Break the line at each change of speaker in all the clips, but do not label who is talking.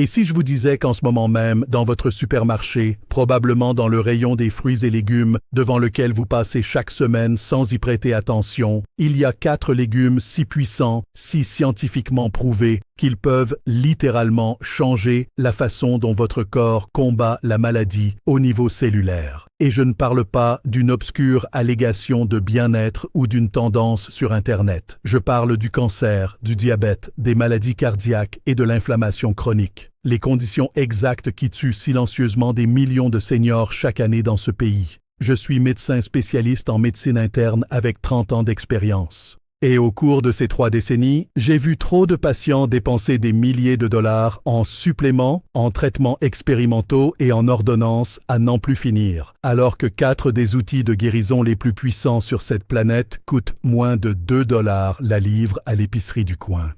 Et si je vous disais qu'en ce moment même, dans votre supermarché, probablement dans le rayon des fruits et légumes, devant lequel vous passez chaque semaine sans y prêter attention, il y a 4 légumes si puissants, si scientifiquement prouvés, qu'ils peuvent littéralement changer la façon dont votre corps combat la maladie au niveau cellulaire. Et je ne parle pas d'une obscure allégation de bien-être ou d'une tendance sur Internet. Je parle du cancer, du diabète, des maladies cardiaques et de l'inflammation chronique. Les conditions exactes qui tuent silencieusement des millions de seniors chaque année dans ce pays. Je suis médecin spécialiste en médecine interne avec 30 ans d'expérience. Et au cours de ces 3 décennies, j'ai vu trop de patients dépenser des milliers de dollars en suppléments, en traitements expérimentaux et en ordonnances à n'en plus finir, alors que 4 des outils de guérison les plus puissants sur cette planète coûtent moins de 2 dollars la livre à l'épicerie du coin.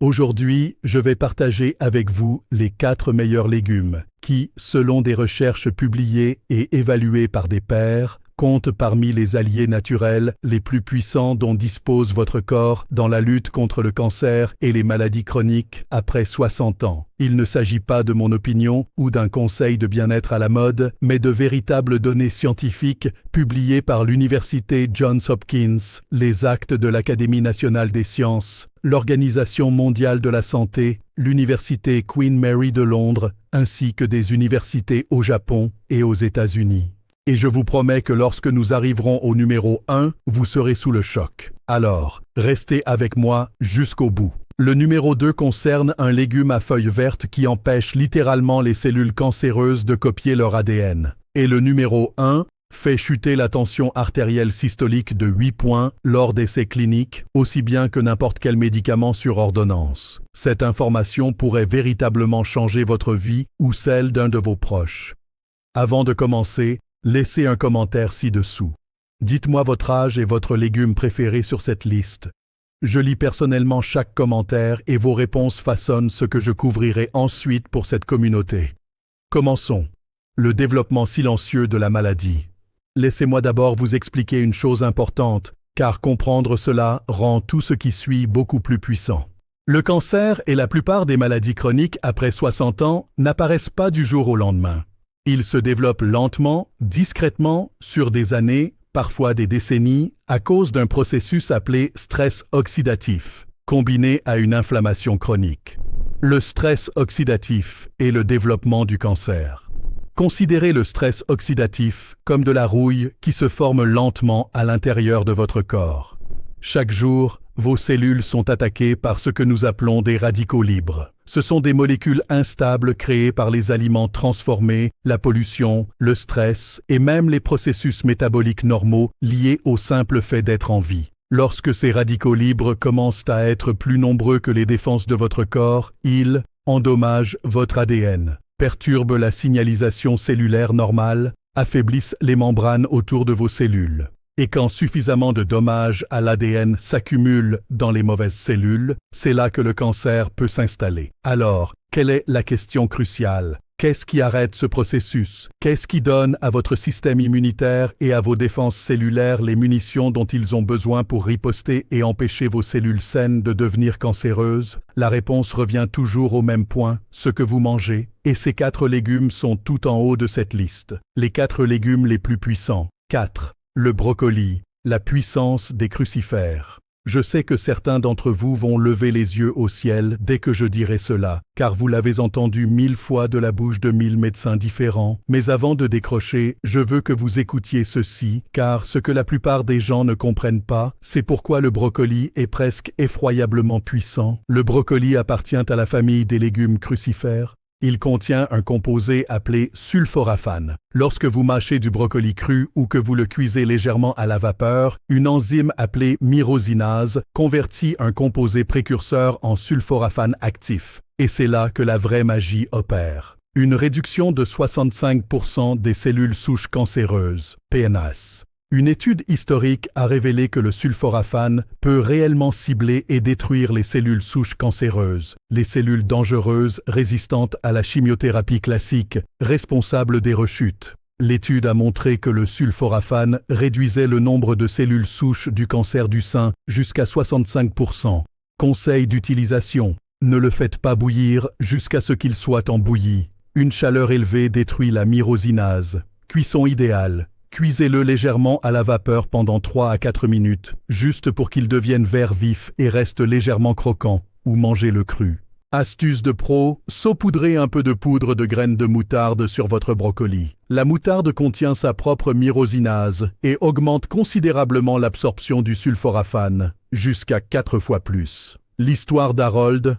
Aujourd'hui, je vais partager avec vous les 4 meilleurs légumes qui, selon des recherches publiées et évaluées par des pairs, comptent parmi les alliés naturels les plus puissants dont dispose votre corps dans la lutte contre le cancer et les maladies chroniques après 60 ans. Il ne s'agit pas de mon opinion ou d'un conseil de bien-être à la mode, mais de véritables données scientifiques publiées par l'Université Johns Hopkins, les actes de l'Académie nationale des sciences, l'Organisation mondiale de la santé, l'Université Queen Mary de Londres, ainsi que des universités au Japon et aux États-Unis. Et je vous promets que lorsque nous arriverons au numéro 1, vous serez sous le choc. Alors, restez avec moi jusqu'au bout. Le numéro 2 concerne un légume à feuilles vertes qui empêche littéralement les cellules cancéreuses de copier leur ADN. Et le numéro 1 fait chuter la tension artérielle systolique de 8 points lors d'essais cliniques, aussi bien que n'importe quel médicament sur ordonnance. Cette information pourrait véritablement changer votre vie ou celle d'un de vos proches. Avant de commencer, laissez un commentaire ci-dessous. Dites-moi votre âge et votre légume préféré sur cette liste. Je lis personnellement chaque commentaire et vos réponses façonnent ce que je couvrirai ensuite pour cette communauté. Commençons. Le développement silencieux de la maladie. Laissez-moi d'abord vous expliquer une chose importante, car comprendre cela rend tout ce qui suit beaucoup plus puissant. Le cancer et la plupart des maladies chroniques après 60 ans n'apparaissent pas du jour au lendemain. Ils se développent lentement, discrètement, sur des années, parfois des décennies, à cause d'un processus appelé stress oxydatif, combiné à une inflammation chronique. Le stress oxydatif est le développement du cancer. Considérez le stress oxydatif comme de la rouille qui se forme lentement à l'intérieur de votre corps. Chaque jour, vos cellules sont attaquées par ce que nous appelons des radicaux libres. Ce sont des molécules instables créées par les aliments transformés, la pollution, le stress et même les processus métaboliques normaux liés au simple fait d'être en vie. Lorsque ces radicaux libres commencent à être plus nombreux que les défenses de votre corps, ils endommagent votre ADN, perturbent la signalisation cellulaire normale, affaiblissent les membranes autour de vos cellules. Et quand suffisamment de dommages à l'ADN s'accumulent dans les mauvaises cellules, c'est là que le cancer peut s'installer. Alors, quelle est la question cruciale? Qu'est-ce qui arrête ce processus? Qu'est-ce qui donne à votre système immunitaire et à vos défenses cellulaires les munitions dont ils ont besoin pour riposter et empêcher vos cellules saines de devenir cancéreuses? La réponse revient toujours au même point, ce que vous mangez. Et ces 4 légumes sont tout en haut de cette liste. Les 4 légumes les plus puissants. 4. Le brocoli, la puissance des crucifères. Je sais que certains d'entre vous vont lever les yeux au ciel dès que je dirai cela, car vous l'avez entendu 1000 fois de la bouche de 1000 médecins différents. Mais avant de décrocher, je veux que vous écoutiez ceci, car ce que la plupart des gens ne comprennent pas, c'est pourquoi le brocoli est presque effroyablement puissant. Le brocoli appartient à la famille des légumes crucifères. Il contient un composé appelé sulforaphane. Lorsque vous mâchez du brocoli cru ou que vous le cuisez légèrement à la vapeur, une enzyme appelée myrosinase convertit un composé précurseur en sulforaphane actif. Et c'est là que la vraie magie opère. Une réduction de 65% des cellules souches cancéreuses, PNAS. Une étude historique a révélé que le sulforaphane peut réellement cibler et détruire les cellules souches cancéreuses, les cellules dangereuses résistantes à la chimiothérapie classique, responsables des rechutes. L'étude a montré que le sulforaphane réduisait le nombre de cellules souches du cancer du sein jusqu'à 65%. Conseil d'utilisation. Ne le faites pas bouillir jusqu'à ce qu'il soit en bouillie. Une chaleur élevée détruit la myrosinase. Cuisson idéale. Cuisez-le légèrement à la vapeur pendant 3 à 4 minutes, juste pour qu'il devienne vert vif et reste légèrement croquant, ou mangez-le cru. Astuce de pro, saupoudrez un peu de poudre de graines de moutarde sur votre brocoli. La moutarde contient sa propre myrosinase et augmente considérablement l'absorption du sulforaphane, jusqu'à 4 fois plus. L'histoire d'Harold,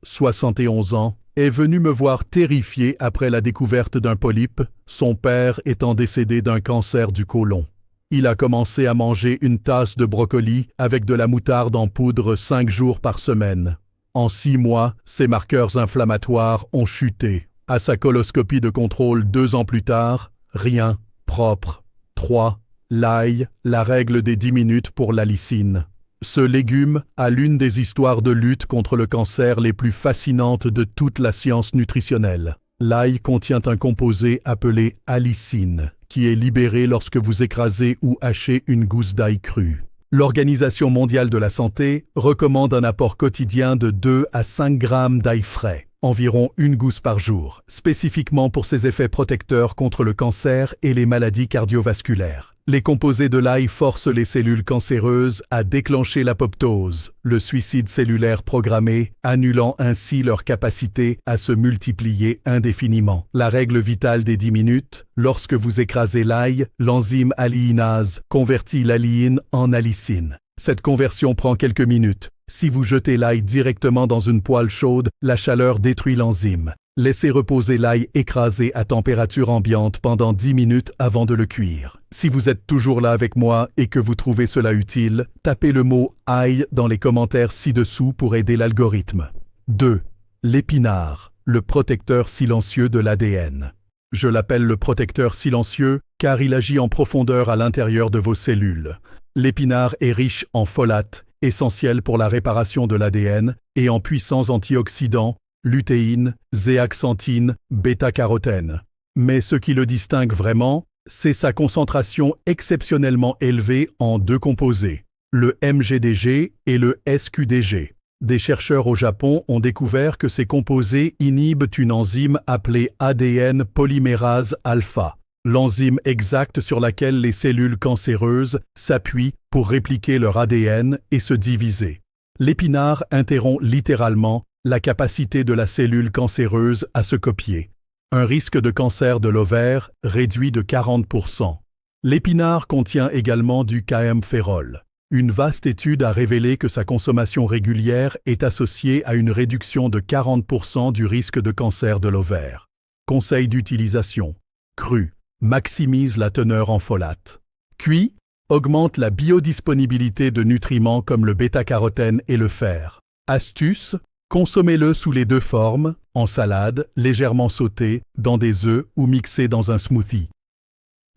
71 ans, est venu me voir terrifié après la découverte d'un polype, son père étant décédé d'un cancer du côlon. Il a commencé à manger une tasse de brocoli avec de la moutarde en poudre 5 jours par semaine. En 6 mois, ses marqueurs inflammatoires ont chuté. À sa coloscopie de contrôle 2 ans plus tard, rien, propre. 3. L'ail, la règle des 10 minutes pour la lysine. Ce légume a l'une des histoires de lutte contre le cancer les plus fascinantes de toute la science nutritionnelle. L'ail contient un composé appelé allicine, qui est libéré lorsque vous écrasez ou hachez une gousse d'ail crue. L'Organisation mondiale de la santé recommande un apport quotidien de 2 à 5 grammes d'ail frais, environ 1 gousse par jour, spécifiquement pour ses effets protecteurs contre le cancer et les maladies cardiovasculaires. Les composés de l'ail forcent les cellules cancéreuses à déclencher l'apoptose, le suicide cellulaire programmé, annulant ainsi leur capacité à se multiplier indéfiniment. La règle vitale des 10 minutes, lorsque vous écrasez l'ail, l'enzyme alliinase convertit l'alliine en allicine. Cette conversion prend quelques minutes. Si vous jetez l'ail directement dans une poêle chaude, la chaleur détruit l'enzyme. Laissez reposer l'ail écrasé à température ambiante pendant 10 minutes avant de le cuire. Si vous êtes toujours là avec moi et que vous trouvez cela utile, tapez le mot « ail » dans les commentaires ci-dessous pour aider l'algorithme. 2. L'épinard, le protecteur silencieux de l'ADN. Je l'appelle le protecteur silencieux car il agit en profondeur à l'intérieur de vos cellules. L'épinard est riche en folate, essentiel pour la réparation de l'ADN, et en puissants antioxydants, lutéine, zéaxanthine, bêta-carotène. Mais ce qui le distingue vraiment, c'est sa concentration exceptionnellement élevée en 2 composés, le MGDG et le SQDG. Des chercheurs au Japon ont découvert que ces composés inhibent une enzyme appelée ADN polymérase alpha, l'enzyme exacte sur laquelle les cellules cancéreuses s'appuient pour répliquer leur ADN et se diviser. L'épinard interrompt littéralement la capacité de la cellule cancéreuse à se copier. Un risque de cancer de l'ovaire réduit de 40%. L'épinard contient également du kaempférol. Une vaste étude a révélé que sa consommation régulière est associée à une réduction de 40% du risque de cancer de l'ovaire. Conseil d'utilisation. Cru. Maximise la teneur en folate. Cuit. Augmente la biodisponibilité de nutriments comme le bêta-carotène et le fer. Astuce. Consommez-le sous les 2 formes, en salade, légèrement sauté, dans des œufs ou mixé dans un smoothie.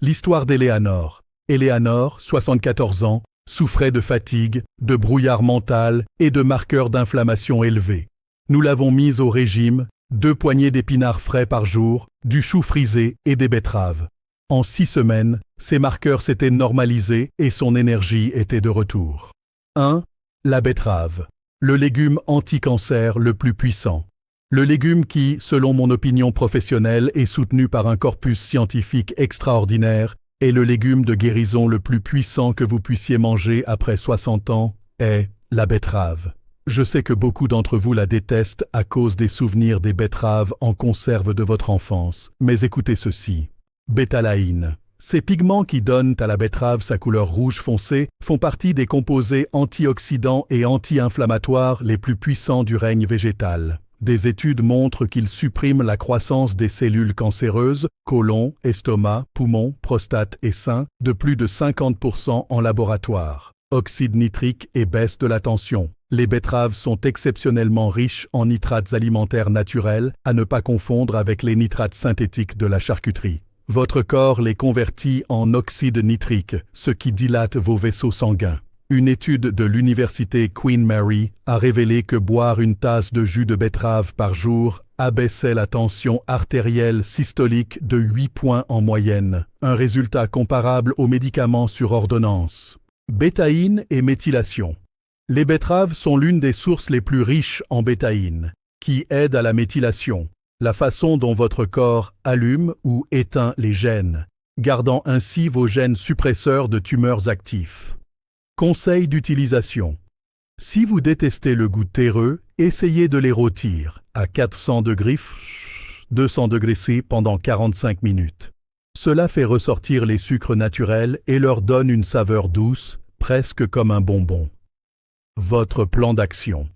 L'histoire d'Eleanor. Eleanor, 74 ans, souffrait de fatigue, de brouillard mental et de marqueurs d'inflammation élevés. Nous l'avons mise au régime, 2 poignées d'épinards frais par jour, du chou frisé et des betteraves. En 6 semaines, ses marqueurs s'étaient normalisés et son énergie était de retour. 1. La betterave. Le légume anti-cancer le plus puissant. Le légume qui, selon mon opinion professionnelle et soutenu par un corpus scientifique extraordinaire, est le légume de guérison le plus puissant que vous puissiez manger après 60 ans, est la betterave. Je sais que beaucoup d'entre vous la détestent à cause des souvenirs des betteraves en conserve de votre enfance, mais écoutez ceci. Bétalaïne. Ces pigments qui donnent à la betterave sa couleur rouge foncé font partie des composés antioxydants et anti-inflammatoires les plus puissants du règne végétal. Des études montrent qu'ils suppriment la croissance des cellules cancéreuses, côlon, estomac, poumon, prostate et sein, de plus de 50% en laboratoire. Oxyde nitrique et baisse de la tension. Les betteraves sont exceptionnellement riches en nitrates alimentaires naturels, à ne pas confondre avec les nitrates synthétiques de la charcuterie. Votre corps les convertit en oxyde nitrique, ce qui dilate vos vaisseaux sanguins. Une étude de l'université Queen Mary a révélé que boire une tasse de jus de betterave par jour abaissait la tension artérielle systolique de 8 points en moyenne, un résultat comparable aux médicaments sur ordonnance. Bétaïne et méthylation. Les betteraves sont l'une des sources les plus riches en bétaïne, qui aide à la méthylation, la façon dont votre corps allume ou éteint les gènes, gardant ainsi vos gènes suppresseurs de tumeurs actifs. Conseil d'utilisation. Si vous détestez le goût terreux, essayez de les rôtir à 400 degrés, 200 degrés C pendant 45 minutes. Cela fait ressortir les sucres naturels et leur donne une saveur douce, presque comme un bonbon. Votre plan d'action.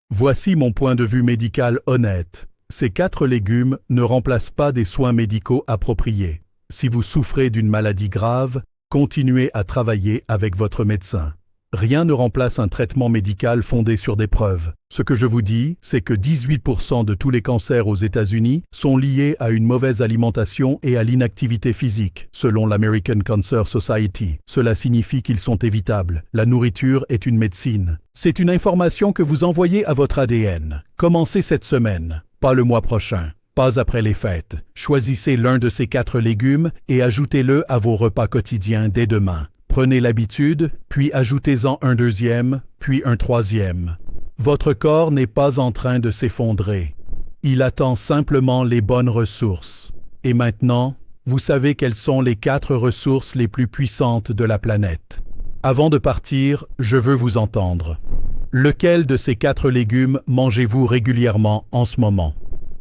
Voici mon point de vue médical honnête. Ces 4 légumes ne remplacent pas des soins médicaux appropriés. Si vous souffrez d'une maladie grave, continuez à travailler avec votre médecin. Rien ne remplace un traitement médical fondé sur des preuves. Ce que je vous dis, c'est que 18% de tous les cancers aux États-Unis sont liés à une mauvaise alimentation et à l'inactivité physique, selon l'American Cancer Society. Cela signifie qu'ils sont évitables. La nourriture est une médecine. C'est une information que vous envoyez à votre ADN. Commencez cette semaine, pas le mois prochain, pas après les fêtes. Choisissez l'un de ces 4 légumes et ajoutez-le à vos repas quotidiens dès demain. Prenez l'habitude, puis ajoutez-en un deuxième, puis un troisième. Votre corps n'est pas en train de s'effondrer. Il attend simplement les bonnes ressources. Et maintenant, vous savez quelles sont les 4 ressources les plus puissantes de la planète. Avant de partir, je veux vous entendre. Lequel de ces 4 légumes mangez-vous régulièrement en ce moment?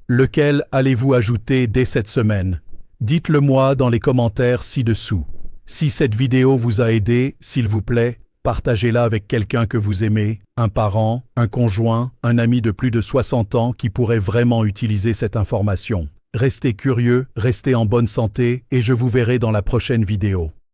Lequel allez-vous ajouter dès cette semaine? Dites-le moi dans les commentaires ci-dessous. Si cette vidéo vous a aidé, s'il vous plaît, partagez-la avec quelqu'un que vous aimez, un parent, un conjoint, un ami de plus de 60 ans qui pourrait vraiment utiliser cette information. Restez curieux, restez en bonne santé et je vous verrai dans la prochaine vidéo.